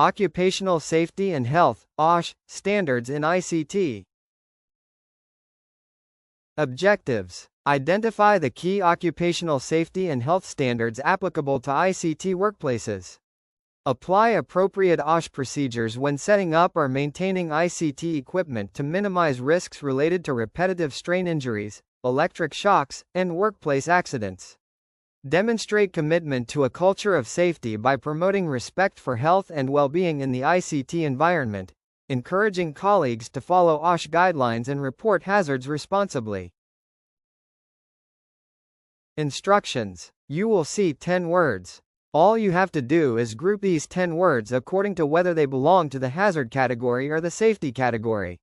Occupational Safety and Health (OSH) standards in ICT. Objectives. Identify the key occupational safety and health standards applicable to ICT workplaces. Apply appropriate OSH procedures when setting up or maintaining ICT equipment to minimize risks related to repetitive strain injuries, electric shocks, and workplace accidents. Demonstrate commitment to a culture of safety by promoting respect for health and well-being in the ICT environment, encouraging colleagues to follow OSH guidelines and report hazards responsibly. Instructions. You will see 10 words. All you have to do is group these 10 words according to whether they belong to the hazard category or the safety category.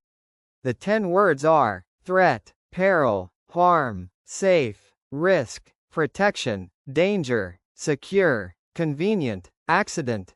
The 10 words are threat, peril, harm, safe, risk, protection, danger, secure, convenient, accident.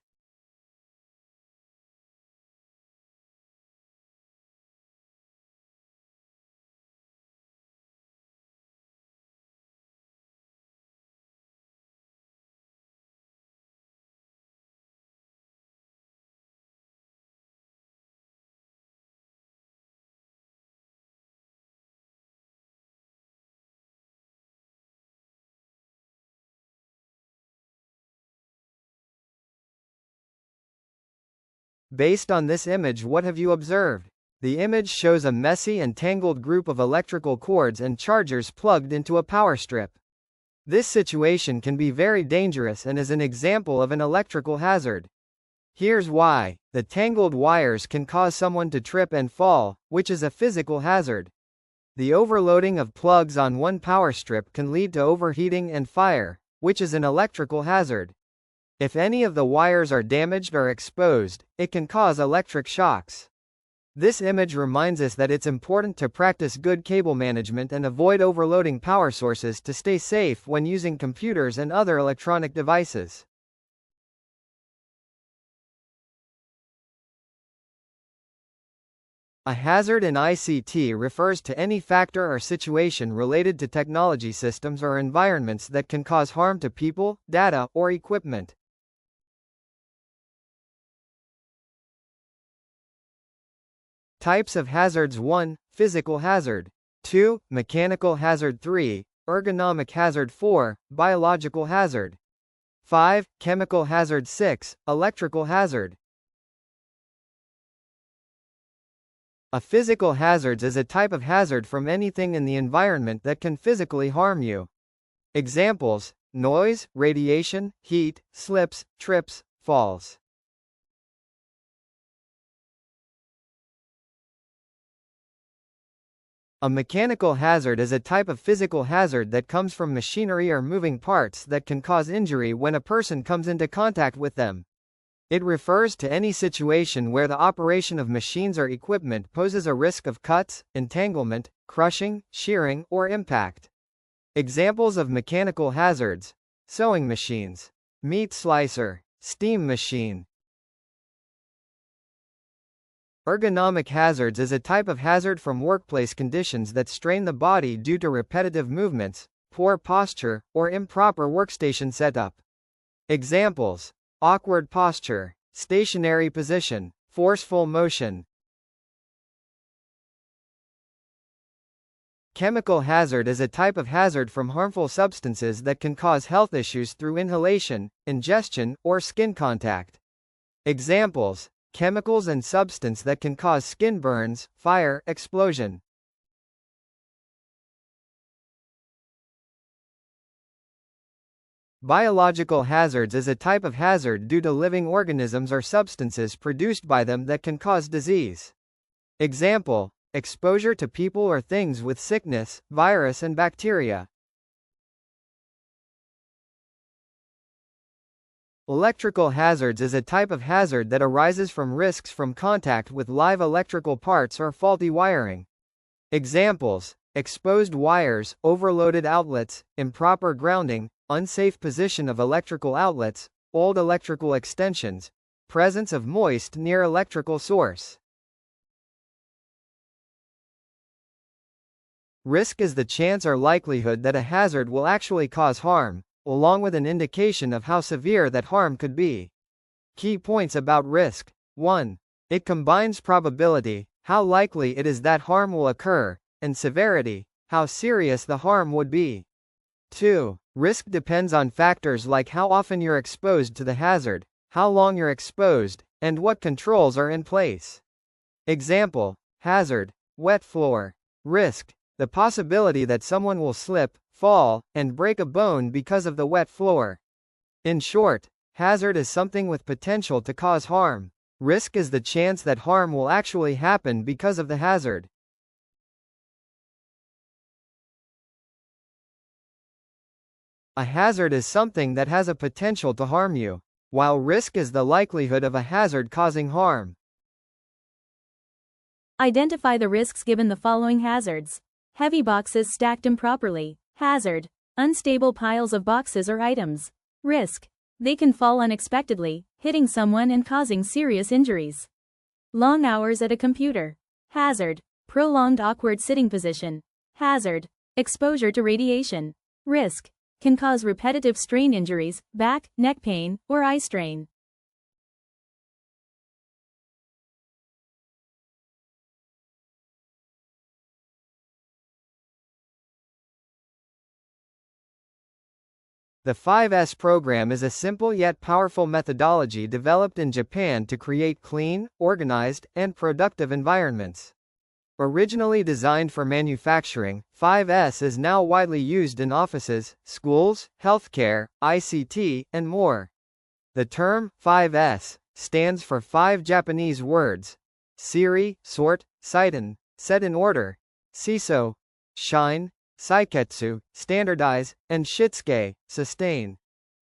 Based on this image, what have you observed? The image shows a messy and tangled group of electrical cords and chargers plugged into a power strip. This situation can be very dangerous and is an example of an electrical hazard. Here's why. The tangled wires can cause someone to trip and fall, which is a physical hazard. The overloading of plugs on one power strip can lead to overheating and fire, which is an electrical hazard. If any of the wires are damaged or exposed, it can cause electric shocks. This image reminds us that it's important to practice good cable management and avoid overloading power sources to stay safe when using computers and other electronic devices. A hazard in ICT refers to any factor or situation related to technology systems or environments that can cause harm to people, data, or equipment. Types of hazards: 1. Physical hazard. 2. Mechanical hazard. 3. Ergonomic hazard. 4. Biological hazard. 5. Chemical hazard. 6. Electrical hazard. A physical hazard is a type of hazard from anything in the environment that can physically harm you. Examples: noise, radiation, heat, slips, trips, falls. A mechanical hazard is a type of physical hazard that comes from machinery or moving parts that can cause injury when a person comes into contact with them. It refers to any situation where the operation of machines or equipment poses a risk of cuts, entanglement, crushing, shearing, or impact. Examples of mechanical hazards: sewing machines, meat slicer, steam machine. Ergonomic hazards is a type of hazard from workplace conditions that strain the body due to repetitive movements, poor posture, or improper workstation setup. Examples: awkward posture, stationary position, forceful motion. Chemical hazard is a type of hazard from harmful substances that can cause health issues through inhalation, ingestion, or skin contact. Examples: chemicals and substance that can cause skin burns, fire, explosion. Biological hazards is a type of hazard due to living organisms or substances produced by them that can cause disease. Example: exposure to people or things with sickness, virus and bacteria. Electrical hazards is a type of hazard that arises from risks from contact with live electrical parts or faulty wiring. Examples: exposed wires, overloaded outlets, improper grounding, unsafe position of electrical outlets, old electrical extensions, presence of moist near electrical source. Risk is the chance or likelihood that a hazard will actually cause harm, along with an indication of how severe that harm could be. Key points about risk. 1. It combines probability, how likely it is that harm will occur, and severity, how serious the harm would be. 2. Risk depends on factors like how often you're exposed to the hazard, how long you're exposed, and what controls are in place. Example: hazard, wet floor. Risk, the possibility that someone will slip, fall, and break a bone because of the wet floor. In short, hazard is something with potential to cause harm. Risk is the chance that harm will actually happen because of the hazard. A hazard is something that has a potential to harm you, while risk is the likelihood of a hazard causing harm. Identify the risks given the following hazards. Heavy boxes stacked improperly. Hazard, unstable piles of boxes or items. Risk, they can fall unexpectedly, hitting someone and causing serious injuries. Long hours at a computer. Hazard, prolonged awkward sitting position. Hazard, exposure to radiation. Risk, can cause repetitive strain injuries, back, neck pain, or eye strain. The 5S program is a simple yet powerful methodology developed in Japan to create clean, organized, and productive environments. Originally designed for manufacturing, 5S is now widely used in offices, schools, healthcare, ICT, and more. The term 5S stands for 5 Japanese words: Siri, sort, Saiten, set in order, Siso, shine, Saiketsu, standardize, and Shitsuke, sustain.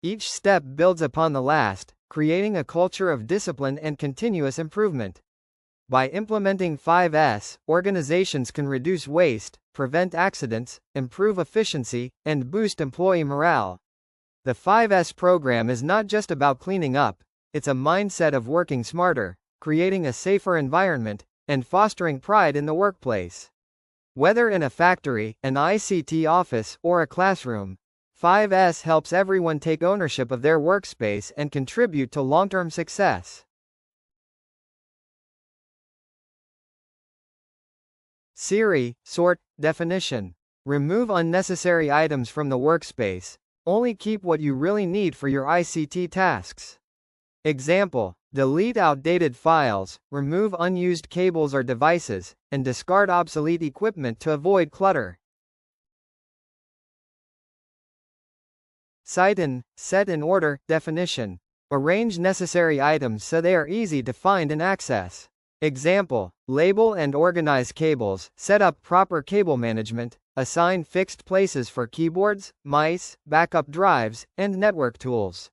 Each step builds upon the last, creating a culture of discipline and continuous improvement. By implementing 5S, organizations can reduce waste, prevent accidents, improve efficiency, and boost employee morale. The 5S program is not just about cleaning up, it's a mindset of working smarter, creating a safer environment, and fostering pride in the workplace. Whether in a factory, an ICT office, or a classroom, 5S helps everyone take ownership of their workspace and contribute to long-term success. Siri, sort, definition. Remove unnecessary items from the workspace. Only keep what you really need for your ICT tasks. Example: delete outdated files, remove unused cables or devices, and discard obsolete equipment to avoid clutter. Saiten, set in order, definition. Arrange necessary items so they are easy to find and access. Example: label and organize cables, set up proper cable management, assign fixed places for keyboards, mice, backup drives, and network tools.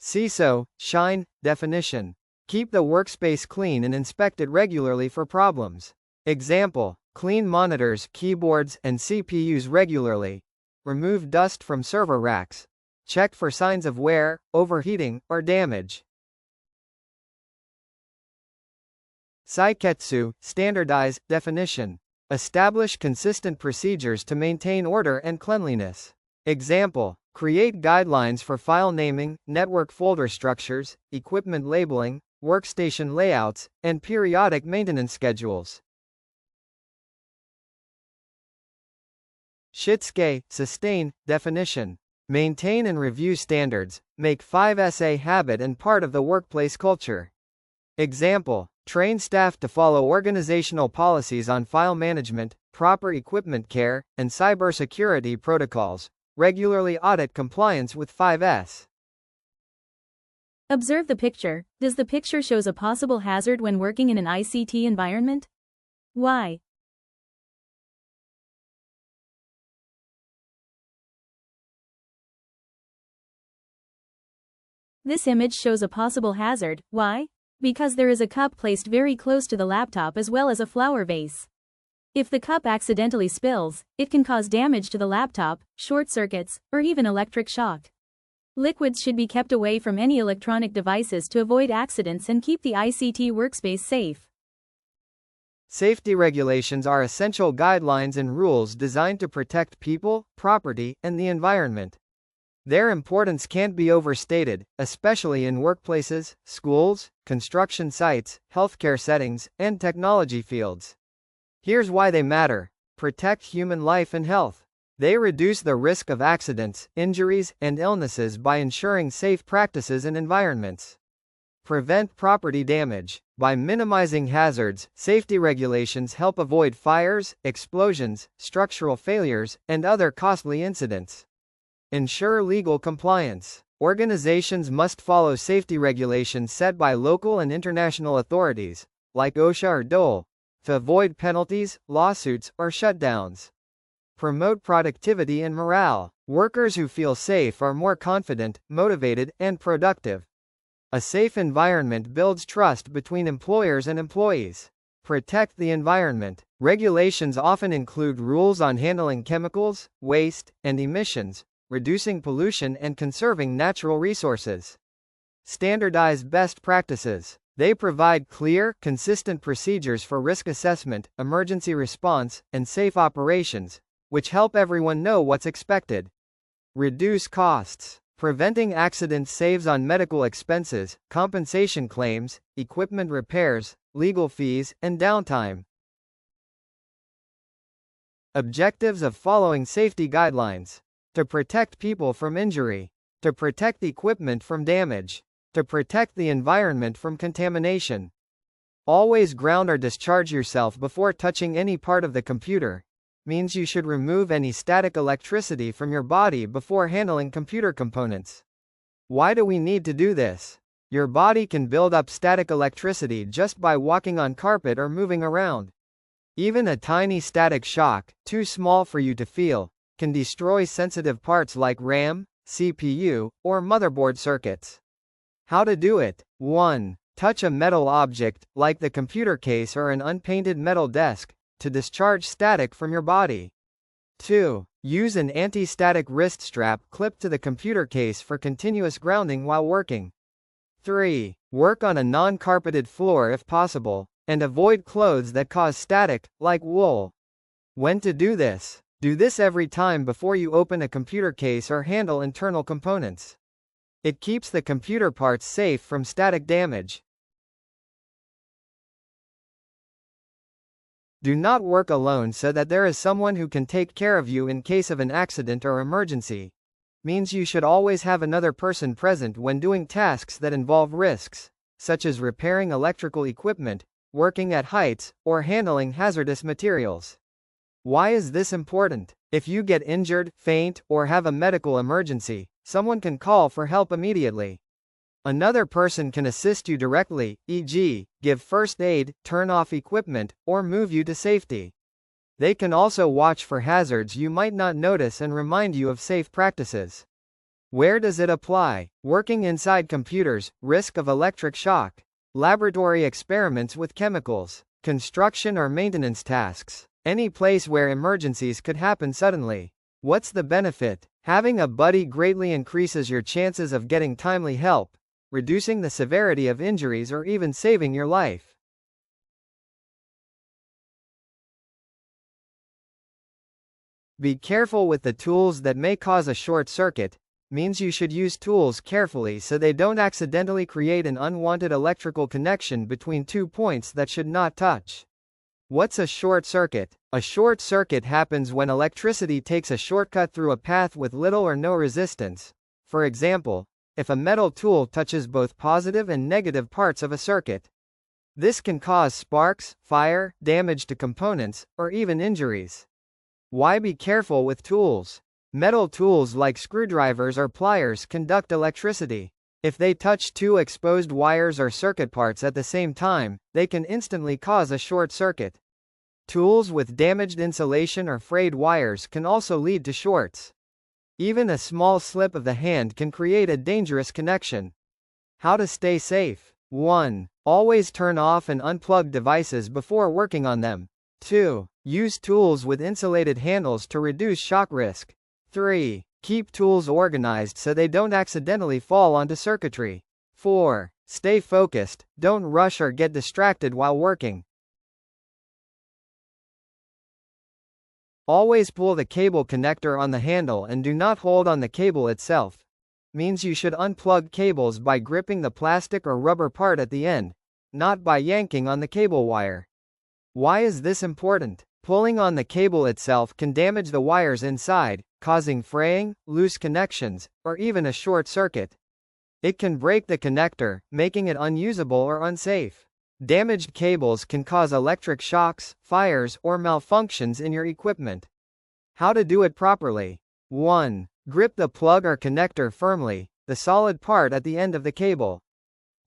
CISO, shine, definition. Keep the workspace clean and inspect it regularly for problems. Example: clean monitors, keyboards, and CPUs regularly. Remove dust from server racks. Check for signs of wear, overheating, or damage. Saiketsu, standardize, definition. Establish consistent procedures to maintain order and cleanliness. Example: create guidelines for file naming, network folder structures, equipment labeling, workstation layouts, and periodic maintenance schedules. Shitsuke, sustain, definition. Maintain and review standards, make 5S a habit and part of the workplace culture. Example: train staff to follow organizational policies on file management, proper equipment care, and cybersecurity protocols. Regularly audit compliance with 5S. Observe the picture. Does the picture shows a possible hazard when working in an ICT environment? Why? This image shows a possible hazard. Why? Because there is a cup placed very close to the laptop as well as a flower vase. If the cup accidentally spills, it can cause damage to the laptop, short circuits, or even electric shock. Liquids should be kept away from any electronic devices to avoid accidents and keep the ICT workspace safe. Safety regulations are essential guidelines and rules designed to protect people, property, and the environment. Their importance can't be overstated, especially in workplaces, schools, construction sites, healthcare settings, and technology fields. Here's why they matter. Protect human life and health. They reduce the risk of accidents, injuries, and illnesses by ensuring safe practices and environments. Prevent property damage. By minimizing hazards, safety regulations help avoid fires, explosions, structural failures, and other costly incidents. Ensure legal compliance. Organizations must follow safety regulations set by local and international authorities, like OSHA or DOL, to avoid penalties, lawsuits, or shutdowns. Promote productivity and morale. Workers who feel safe are more confident, motivated, and productive. A safe environment builds trust between employers and employees. Protect the environment. Regulations often include rules on handling chemicals, waste, and emissions, reducing pollution and conserving natural resources. Standardize best practices. They provide clear, consistent procedures for risk assessment, emergency response, and safe operations, which help everyone know what's expected. Reduce costs. Preventing accidents saves on medical expenses, compensation claims, equipment repairs, legal fees, and downtime. Objectives of following safety guidelines. To protect people from injury. To protect equipment from damage. To protect the environment from contamination. Always ground or discharge yourself before touching any part of the computer. Means you should remove any static electricity from your body before handling computer components. Why do we need to do this? Your body can build up static electricity just by walking on carpet or moving around. Even a tiny static shock, too small for you to feel, can destroy sensitive parts like RAM, CPU, or motherboard circuits. How to do it? 1. Touch a metal object, like the computer case or an unpainted metal desk, to discharge static from your body. 2. Use an anti-static wrist strap clipped to the computer case for continuous grounding while working. 3. Work on a non-carpeted floor if possible, and avoid clothes that cause static, like wool. When to do this? Do this every time before you open a computer case or handle internal components. It keeps the computer parts safe from static damage. Do not work alone so that there is someone who can take care of you in case of an accident or emergency. Means you should always have another person present when doing tasks that involve risks, such as repairing electrical equipment, working at heights, or handling hazardous materials. Why is this important? If you get injured, faint, or have a medical emergency, someone can call for help immediately. Another person can assist you directly, e.g., give first aid, turn off equipment, or move you to safety. They can also watch for hazards you might not notice and remind you of safe practices. Where does it apply? Working inside computers, risk of electric shock. Laboratory experiments with chemicals. Construction or maintenance tasks. Any place where emergencies could happen suddenly. What's the benefit? Having a buddy greatly increases your chances of getting timely help, reducing the severity of injuries or even saving your life. Be careful with the tools that may cause a short circuit. Means you should use tools carefully so they don't accidentally create an unwanted electrical connection between 2 points that should not touch. What's a short circuit? A short circuit happens when electricity takes a shortcut through a path with little or no resistance. For example, if a metal tool touches both positive and negative parts of a circuit. This can cause sparks, fire, damage to components, or even injuries. Why be careful with tools? Metal tools like screwdrivers or pliers conduct electricity. If they touch 2 exposed wires or circuit parts at the same time, they can instantly cause a short circuit. Tools with damaged insulation or frayed wires can also lead to shorts. Even a small slip of the hand can create a dangerous connection. How to stay safe? 1. Always turn off and unplug devices before working on them. 2. Use tools with insulated handles to reduce shock risk. 3. Keep tools organized so they don't accidentally fall onto circuitry. 4. Stay focused, don't rush or get distracted while working. Always pull the cable connector on the handle and do not hold on the cable itself. Means you should unplug cables by gripping the plastic or rubber part at the end, not by yanking on the cable wire. Why is this important? Pulling on the cable itself can damage the wires inside, causing fraying, loose connections, or even a short circuit. It can break the connector, making it unusable or unsafe. Damaged cables can cause electric shocks, fires, or malfunctions in your equipment. How to do it properly. 1. Grip the plug or connector firmly, the solid part at the end of the cable.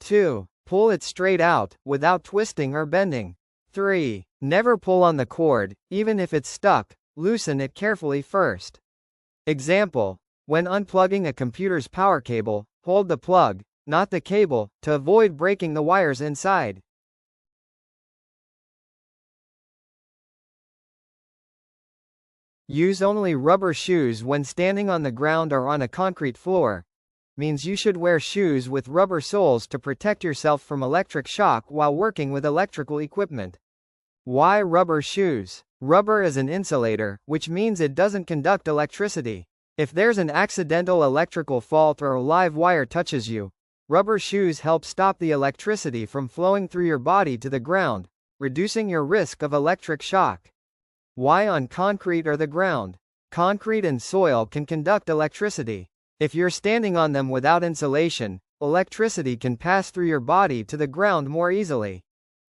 2. Pull it straight out, without twisting or bending. 3. Never pull on the cord, even if it's stuck, loosen it carefully first. Example: when unplugging a computer's power cable, hold the plug, not the cable, to avoid breaking the wires inside. Use only rubber shoes when standing on the ground or on a concrete floor. Means you should wear shoes with rubber soles to protect yourself from electric shock while working with electrical equipment. Why rubber shoes? Rubber is an insulator, which means it doesn't conduct electricity. If there's an accidental electrical fault or a live wire touches you, rubber shoes help stop the electricity from flowing through your body to the ground, reducing your risk of electric shock. Why on concrete or the ground? Concrete and soil can conduct electricity. If you're standing on them without insulation, electricity can pass through your body to the ground more easily.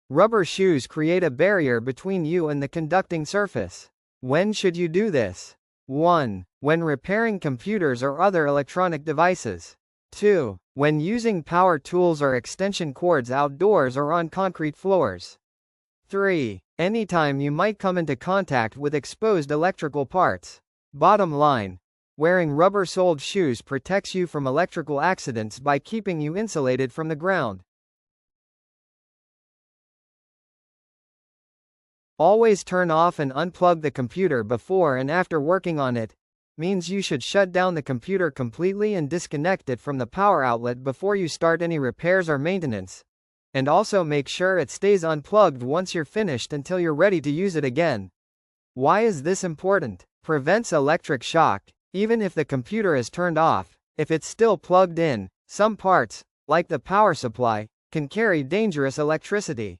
Rubber shoes create a barrier between you and the conducting surface. When should you do this? 1. When repairing computers or other electronic devices. 2. When using power tools or extension cords outdoors or on concrete floors. 3. Anytime you might come into contact with exposed electrical parts. Bottom line: wearing rubber-soled shoes protects you from electrical accidents by keeping you insulated from the ground. Always turn off and unplug the computer before and after working on it. Means you should shut down the computer completely and disconnect it from the power outlet before you start any repairs or maintenance. And also make sure it stays unplugged once you're finished until you're ready to use it again. Why is this important? Prevents electric shock. Even if the computer is turned off, if it's still plugged in, some parts, like the power supply, can carry dangerous electricity.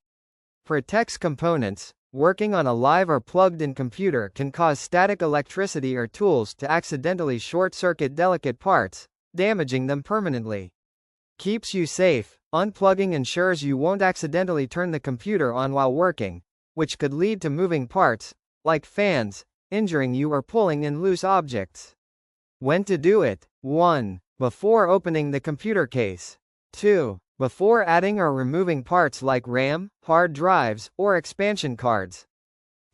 Protects components. Working on a live or plugged-in computer can cause static electricity or tools to accidentally short-circuit delicate parts, damaging them permanently. Keeps you safe. Unplugging ensures you won't accidentally turn the computer on while working, which could lead to moving parts, like fans, injuring you or pulling in loose objects. When to do it. 1. Before opening the computer case. 2. Before adding or removing parts like RAM, hard drives, or expansion cards.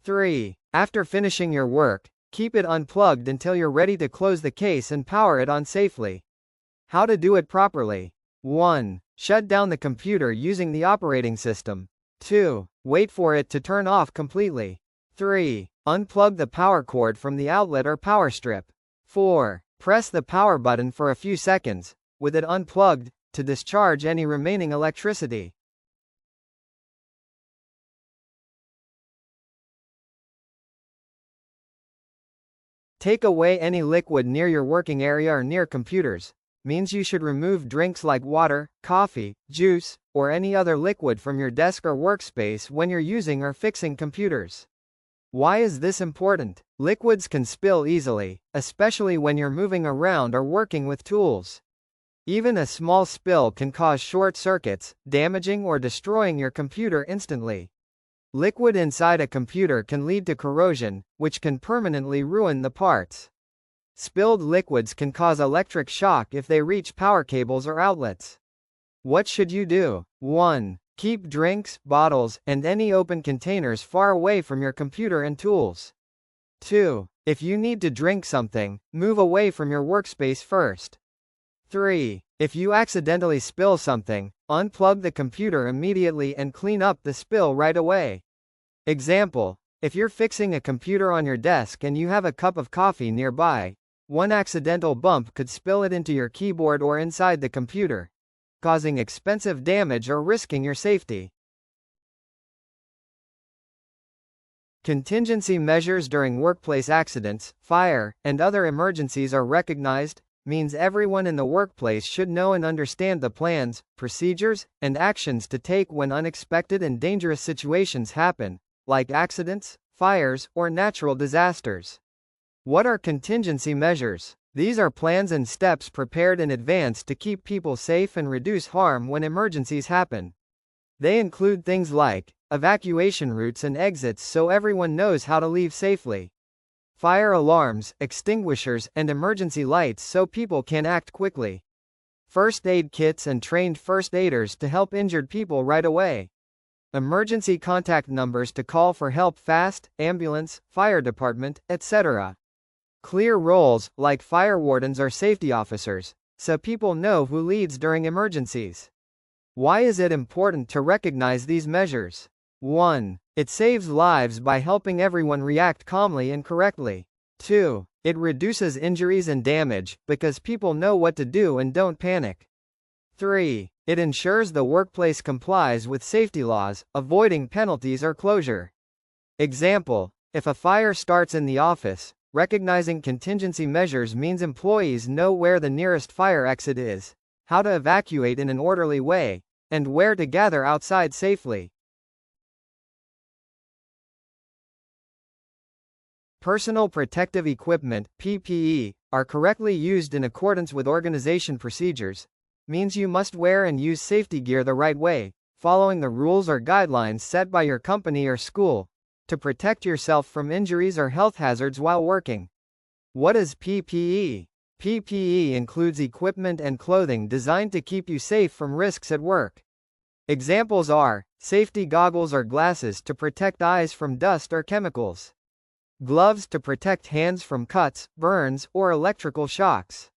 3. After finishing your work, keep it unplugged until you're ready to close the case and power it on safely. How to do it properly. 1. Shut down the computer using the operating system. 2. Wait for it to turn off completely. 3. Unplug the power cord from the outlet or power strip. 4. Press the power button for a few seconds, with it unplugged, to discharge any remaining electricity. Take away any liquid near your working area or near computers. Means you should remove drinks like water, coffee, juice, or any other liquid from your desk or workspace when you're using or fixing computers. Why is this important? Liquids can spill easily, especially when you're moving around or working with tools. Even a small spill can cause short circuits, damaging or destroying your computer instantly. Liquid inside a computer can lead to corrosion, which can permanently ruin the parts. Spilled liquids can cause electric shock if they reach power cables or outlets. What should you do? 1. Keep drinks, bottles, and any open containers far away from your computer and tools. 2. If you need to drink something, move away from your workspace first. 3. If you accidentally spill something, unplug the computer immediately and clean up the spill right away. Example: if you're fixing a computer on your desk and you have a cup of coffee nearby, one accidental bump could spill it into your keyboard or inside the computer, causing expensive damage or risking your safety. Contingency measures during workplace accidents, fire, and other emergencies are recognized, means everyone in the workplace should know and understand the plans, procedures, and actions to take when unexpected and dangerous situations happen, like accidents, fires, or natural disasters. What are contingency measures? These are plans and steps prepared in advance to keep people safe and reduce harm when emergencies happen. They include things like evacuation routes and exits so everyone knows how to leave safely, fire alarms, extinguishers, and emergency lights so people can act quickly, first aid kits and trained first aiders to help injured people right away, emergency contact numbers to call for help fast, ambulance, fire department, etc. Clear roles, like fire wardens or safety officers, so people know who leads during emergencies. Why is it important to recognize these measures? 1. It saves lives by helping everyone react calmly and correctly. 2. It reduces injuries and damage, because people know what to do and don't panic. 3. It ensures the workplace complies with safety laws, avoiding penalties or closure. Example: if a fire starts in the office, recognizing contingency measures means employees know where the nearest fire exit is, how to evacuate in an orderly way, and where to gather outside safely. Personal protective equipment, PPE, are correctly used in accordance with organization procedures, means you must wear and use safety gear the right way, following the rules or guidelines set by your company or school, to protect yourself from injuries or health hazards while working. What is PPE? PPE includes equipment and clothing designed to keep you safe from risks at work. Examples are safety goggles or glasses to protect eyes from dust or chemicals, gloves to protect hands from cuts, burns, or electrical shocks,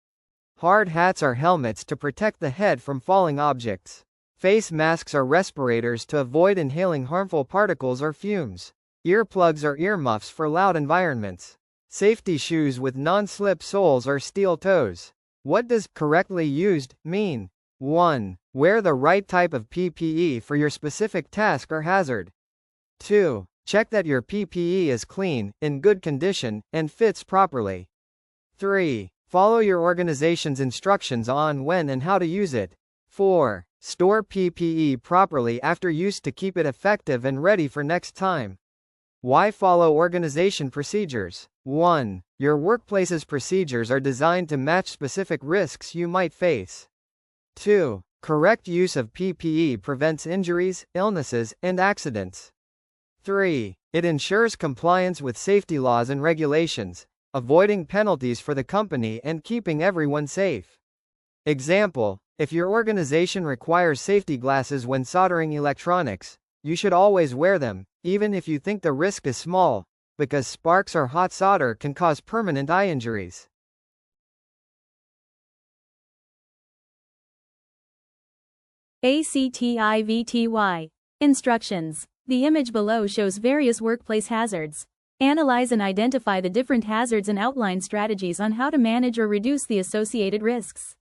hard hats or helmets to protect the head from falling objects, face masks or respirators to avoid inhaling harmful particles or fumes, earplugs or earmuffs for loud environments, safety shoes with non-slip soles or steel toes. What does correctly used mean? 1. Wear the right type of PPE for your specific task or hazard. 2. Check that your PPE is clean, in good condition, and fits properly. 3. Follow your organization's instructions on when and how to use it. 4. Store PPE properly after use to keep it effective and ready for next time. Why follow organization procedures? 1. Your workplace's procedures are designed to match specific risks you might face. 2. Correct use of PPE prevents injuries, illnesses, and accidents. 3. It ensures compliance with safety laws and regulations, avoiding penalties for the company and keeping everyone safe. Example: if your organization requires safety glasses when soldering electronics, you should always wear them, even if you think the risk is small, because sparks or hot solder can cause permanent eye injuries. ACTIVTY. Instructions. The image below shows various workplace hazards. Analyze and identify the different hazards and outline strategies on how to manage or reduce the associated risks.